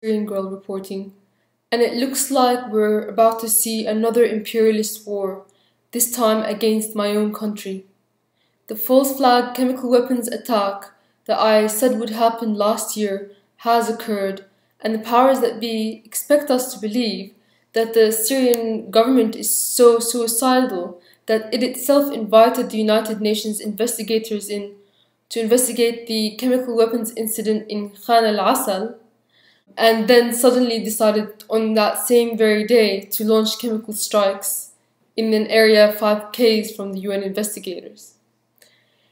Syrian girl reporting, and it looks like we're about to see another imperialist war, this time against my own country. The false flag chemical weapons attack that I said would happen last year has occurred, and the powers that be expect us to believe that the Syrian government is so suicidal that it itself invited the United Nations investigators in to investigate the chemical weapons incident in Khan al-Asal, and then suddenly decided on that same very day to launch chemical strikes in an area 5 km from the UN investigators.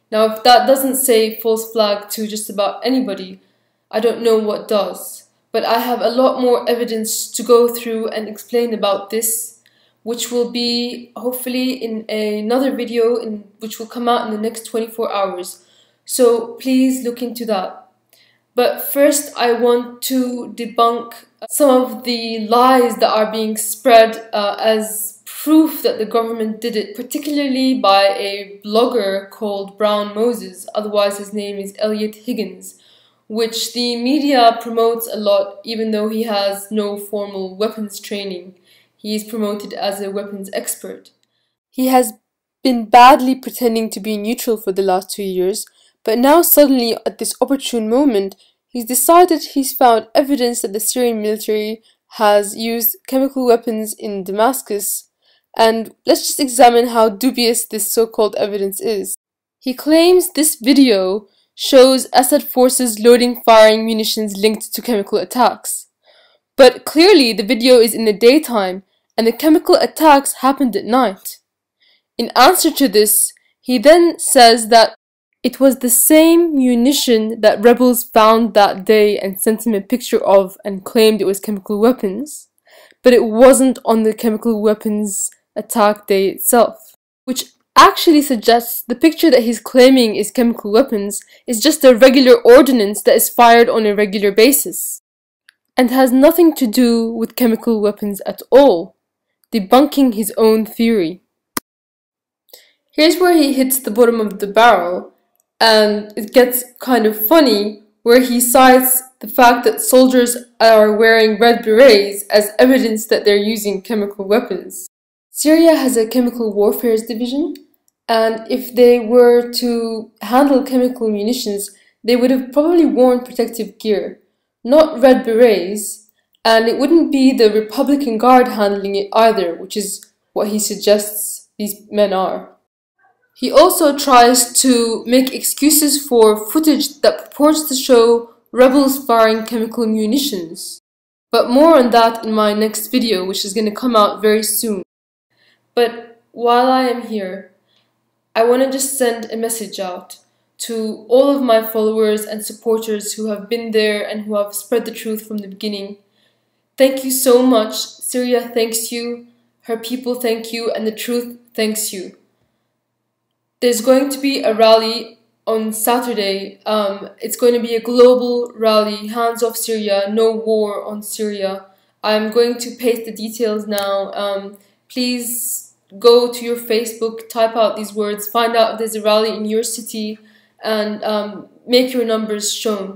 Now, if that doesn't say false flag to just about anybody, I don't know what does. But I have a lot more evidence to go through and explain about this, which will be hopefully in another video which will come out in the next 24 hours. So please look into that. But first, I want to debunk some of the lies that are being spread as proof that the government did it, particularly by a blogger called Brown Moses, otherwise his name is Elliot Higgins, which the media promotes a lot even though he has no formal weapons training. He is promoted as a weapons expert. He has been badly pretending to be neutral for the last 2 years, but now suddenly at this opportune moment, he's decided he's found evidence that the Syrian military has used chemical weapons in Damascus, and let's just examine how dubious this so-called evidence is. He claims this video shows Assad forces loading firing munitions linked to chemical attacks. But clearly the video is in the daytime, and the chemical attacks happened at night. In answer to this, he then says that it was the same munition that rebels found that day and sent him a picture of and claimed it was chemical weapons, but it wasn't on the chemical weapons attack day itself, which actually suggests the picture that he's claiming is chemical weapons is just a regular ordnance that is fired on a regular basis and has nothing to do with chemical weapons at all, debunking his own theory. Here's where he hits the bottom of the barrel, and it gets kind of funny, where he cites the fact that soldiers are wearing red berets as evidence that they're using chemical weapons. Syria has a chemical warfare division, and if they were to handle chemical munitions, they would have probably worn protective gear, not red berets, and it wouldn't be the Republican Guard handling it either, which is what he suggests these men are. He also tries to make excuses for footage that purports to show rebels firing chemical munitions. But more on that in my next video, which is going to come out very soon. But while I am here, I want to just send a message out to all of my followers and supporters who have been there and who have spread the truth from the beginning. Thank you so much. Syria thanks you, her people thank you, and the truth thanks you. There's going to be a rally on Saturday. It's going to be a global rally, hands off Syria, no war on Syria. I'm going to paste the details now. Please go to your Facebook, type out these words, find out if there's a rally in your city, and make your numbers shown.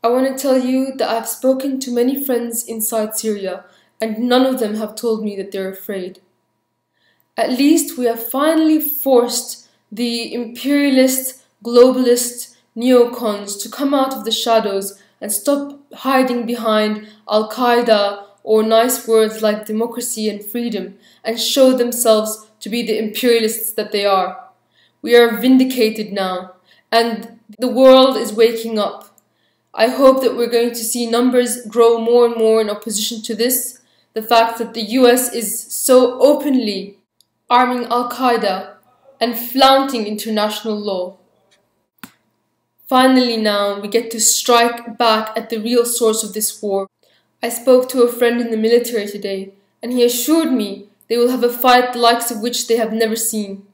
I want to tell you that I've spoken to many friends inside Syria, and none of them have told me that they're afraid. At least we have finally forced the imperialist, globalist neocons to come out of the shadows and stop hiding behind Al-Qaeda or nice words like democracy and freedom and show themselves to be the imperialists that they are. We are vindicated now, and the world is waking up. I hope that we're going to see numbers grow more and more in opposition to this. The fact that the US is so openly arming Al-Qaeda and flaunting international law. Finally now, we get to strike back at the real source of this war. I spoke to a friend in the military today, and he assured me they will have a fight the likes of which they have never seen.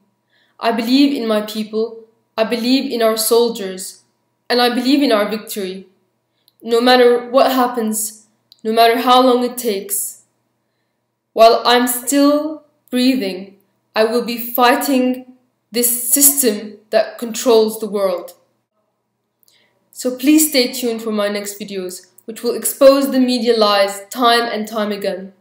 I believe in my people, I believe in our soldiers, and I believe in our victory. No matter what happens, no matter how long it takes. While I'm still breathing, I will be fighting this system that controls the world. So please stay tuned for my next videos. which will expose the media lies time and time again.